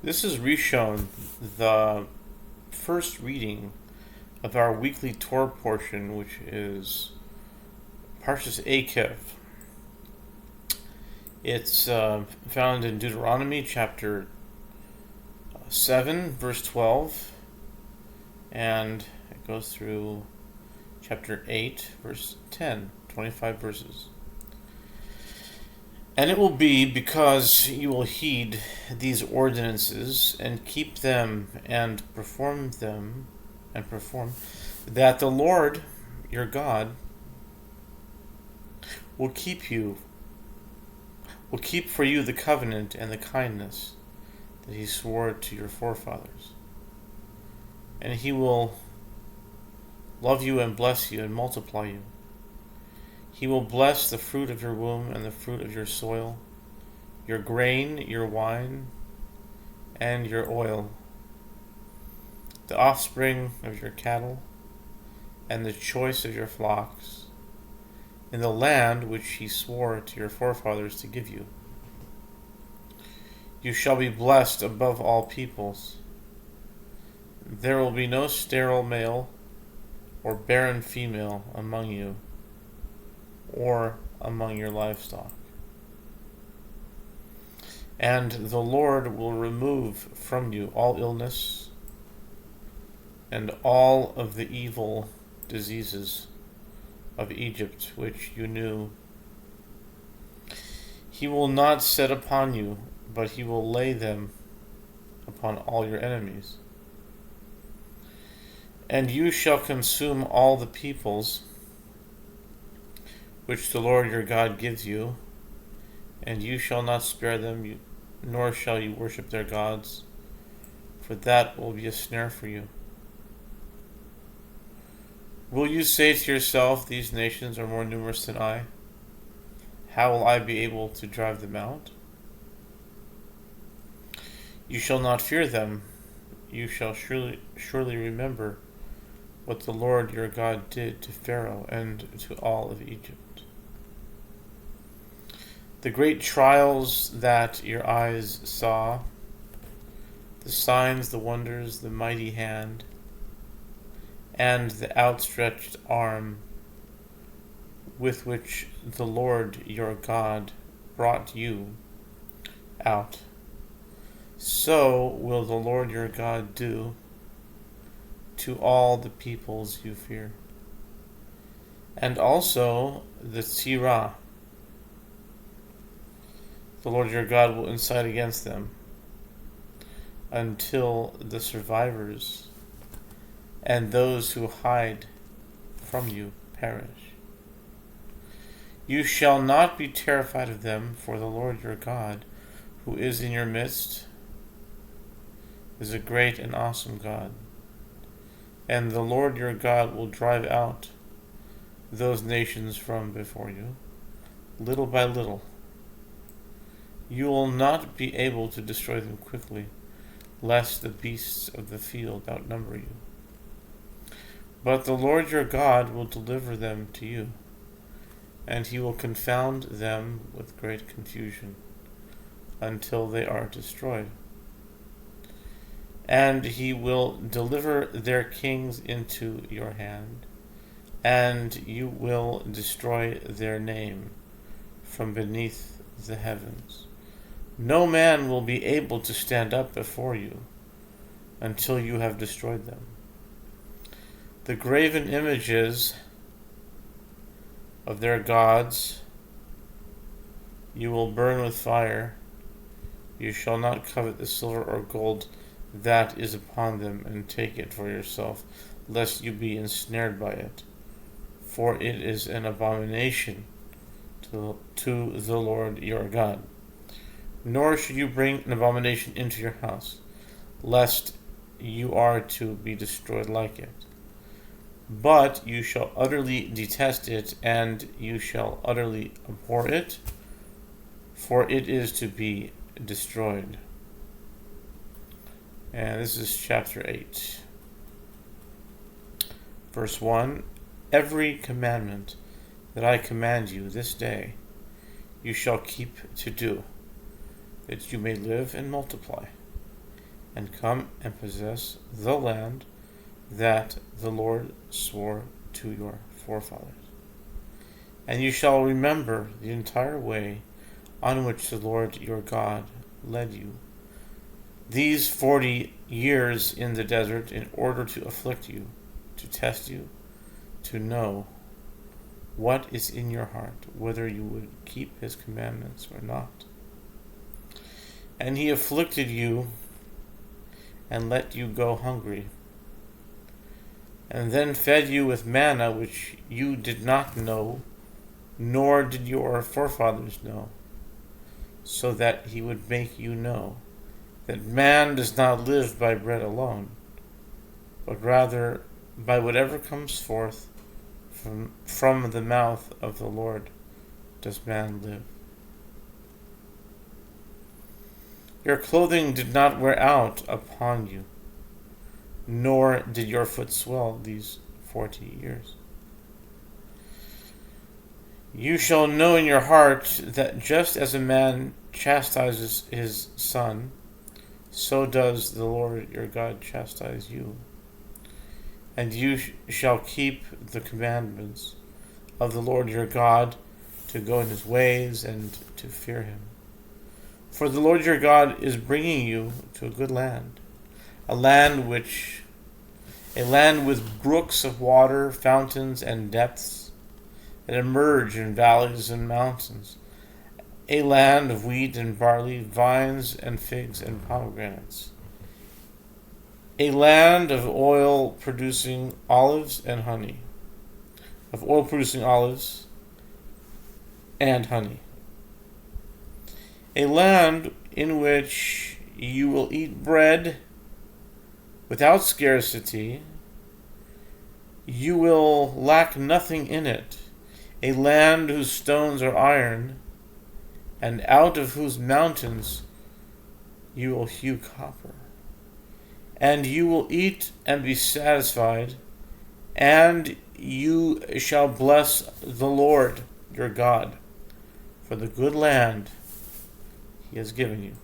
This is Rishon, the first reading of our weekly Torah portion, which is Parshas Eikev. It's found in Deuteronomy chapter 7, verse 12, and it goes through chapter 8, verse 10, 25 verses. And it will be because you will heed these ordinances and keep them and perform that the Lord your God will keep for you the covenant and the kindness that he swore to your forefathers. And he will love you and bless you and multiply you. He will bless the fruit of your womb and the fruit of your soil, your grain, your wine, and your oil, the offspring of your cattle, and the choice of your flocks, in the land which he swore to your forefathers to give you. You shall be blessed above all peoples. There will be no sterile male or barren female among you, or among your livestock. And the Lord will remove from you all illness and all of the evil diseases of Egypt which you knew. He will not set upon you, but he will lay them upon all your enemies. And you shall consume all the peoples which the Lord your God gives you, and you shall not spare them, nor shall you worship their gods, for that will be a snare for you. Will you say to yourself, these nations are more numerous than I? How will I be able to drive them out? You shall not fear them. You shall surely remember what the Lord your God did to Pharaoh and to all of Egypt. The great trials that your eyes saw, the signs, the wonders, the mighty hand, and the outstretched arm with which the Lord your God brought you out, so will the Lord your God do to all the peoples you fear. And also the tzirah, the Lord your God will incite against them, until the survivors and those who hide from you perish. You shall not be terrified of them, for the Lord your God, who is in your midst, is a great and awesome God. And the Lord your God will drive out those nations from before you, little by little. You will not be able to destroy them quickly, lest the beasts of the field outnumber you. But the Lord your God will deliver them to you, and he will confound them with great confusion, until they are destroyed. And he will deliver their kings into your hand, and you will destroy their name from beneath the heavens. No man will be able to stand up before you until you have destroyed them. The graven images of their gods you will burn with fire. You shall not covet the silver or gold that is upon them, and take it for yourself, lest you be ensnared by it. For it is an abomination to the Lord your God. Nor should you bring an abomination into your house, lest you are to be destroyed like it. But you shall utterly detest it, and you shall utterly abhor it, for it is to be destroyed. And this is chapter 8. Verse 1. Every commandment that I command you this day, you shall keep to do, that you may live and multiply, and come and possess the land that the Lord swore to your forefathers. And you shall remember the entire way on which the Lord your God led you these 40 years in the desert, in order to afflict you, to test you, to know what is in your heart, whether you would keep his commandments or not. And he afflicted you and let you go hungry, and then fed you with manna which you did not know, nor did your forefathers know, so that he would make you know that man does not live by bread alone, but rather by whatever comes forth from the mouth of the Lord does man live. Your clothing did not wear out upon you, nor did your foot swell these 40 years. You shall know in your heart that just as a man chastises his son, so does the Lord your God chastise you. And you shall keep the commandments of the Lord your God, to go in his ways and to fear him. For the Lord your God is bringing you to a good land, a land with brooks of water, fountains and depths that emerge in valleys and mountains, a land of wheat and barley, vines and figs and pomegranates, a land of oil producing olives and honey, a land in which you will eat bread without scarcity, you will lack nothing in it, a land whose stones are iron, and out of whose mountains you will hew copper. And you will eat and be satisfied, and you shall bless the Lord your God for the good land he has given you.